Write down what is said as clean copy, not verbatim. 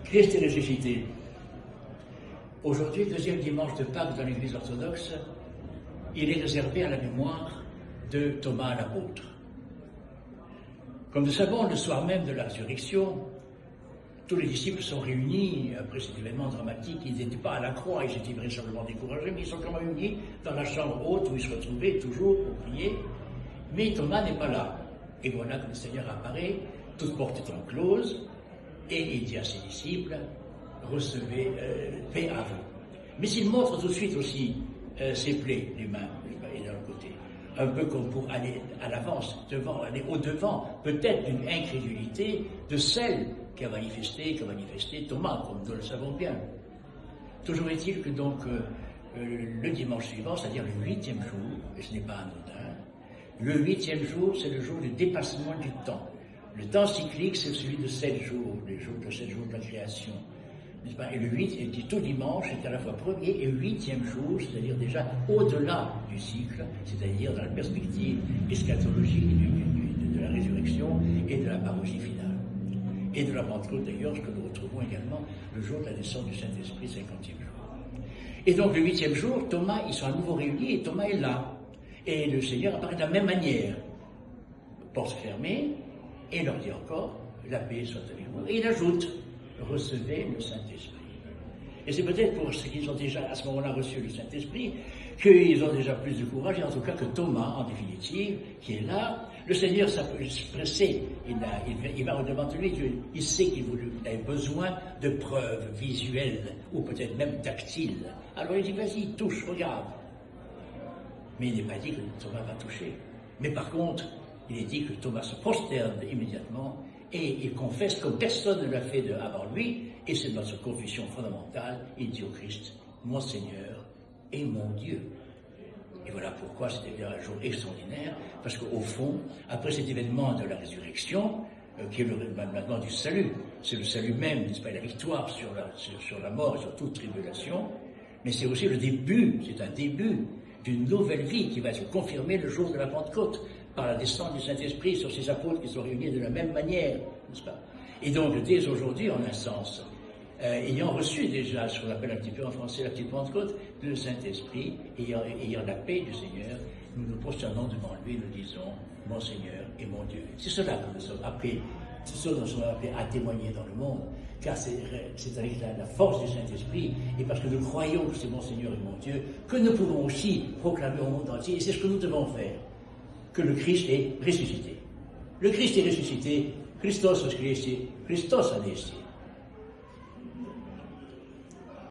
Christ est ressuscité. Aujourd'hui, deuxième dimanche de Pâques dans l'Église orthodoxe, il est réservé à la mémoire de Thomas l'apôtre. Comme nous savons, le soir même de la résurrection, tous les disciples sont réunis après cet événement dramatique. Ils n'étaient pas à la croix, ils étaient vraisemblablement découragés, mais ils sont quand même réunis dans la chambre haute où ils se retrouvaient toujours pour prier. Mais Thomas n'est pas là. Et voilà que le Seigneur apparaît, toute porte étant close, et il dit à ses disciples, recevez paix à vous. Mais il montre tout de suite aussi ses plaies, les mains, et de l'autre côté. Un peu comme pour aller à l'avance, devant, aller au-devant, peut-être d'une incrédulité de celle qu'a manifesté Thomas, comme nous le savons bien. Toujours est-il que donc le dimanche suivant, c'est-à-dire le 8e jour, et ce n'est pas anodin, le 8e jour, c'est le jour du dépassement du temps. Le temps cyclique, c'est celui de 7 jours, les jours de 7 jours de la création. Et le 8, et tout dimanche, c'est à la fois premier et 8e jour, c'est-à-dire déjà au-delà du cycle, c'est-à-dire dans la perspective eschatologique de la résurrection et de la parousie finale. Et de la Pentecôte d'ailleurs, ce que nous retrouvons également le jour de la naissance du Saint-Esprit, 50e jour. Et donc le 8e jour, Thomas, ils sont à nouveau réunis et Thomas est là. Et le Seigneur apparaît de la même manière, porte fermée, et leur dit encore, la paix soit avec vous. Et il ajoute, recevez le Saint-Esprit. Et c'est peut-être pour ceux qui ont déjà à ce moment-là reçu le Saint-Esprit qu'ils ont déjà plus de courage, et en tout cas que Thomas, en définitive, qui est là, le Seigneur s'appressait, il va au-devant de lui, il sait qu'il avait besoin de preuves visuelles, ou peut-être même tactiles. Alors il dit, vas-y, touche, regarde. Mais il n'est pas dit que Thomas va toucher. Mais par contre, il est dit que Thomas se prosterne immédiatement et il confesse comme personne ne l'a fait avant lui, et c'est notre confession fondamentale, il dit au Christ, mon Seigneur et mon Dieu. Et voilà pourquoi c'était un jour extraordinaire, parce qu'au fond, après cet événement de la résurrection, qui est maintenant du salut, c'est le salut même, n'est-ce pas, la victoire sur la mort et sur toute tribulation, mais c'est aussi le début, c'est un début d'une nouvelle vie qui va se confirmer le jour de la Pentecôte, par la descente du Saint-Esprit sur ces apôtres qui sont réunis de la même manière, n'est-ce pas? Et donc, dès aujourd'hui, en un sens, ayant reçu déjà ce qu'on appelle un petit peu en français la petite Pentecôte, le Saint-Esprit, ayant la paix du Seigneur, nous nous prosternons devant lui, nous disons, mon Seigneur et mon Dieu. C'est cela que nous sommes appelés, c'est cela que nous sommes appelés à témoigner dans le monde, car c'est avec la force du Saint-Esprit, et parce que nous croyons que c'est mon Seigneur et mon Dieu, que nous pouvons aussi proclamer au monde entier, et c'est ce que nous devons faire, que le Christ est ressuscité. Le Christ est ressuscité, Christos Christi, Christos Anesti.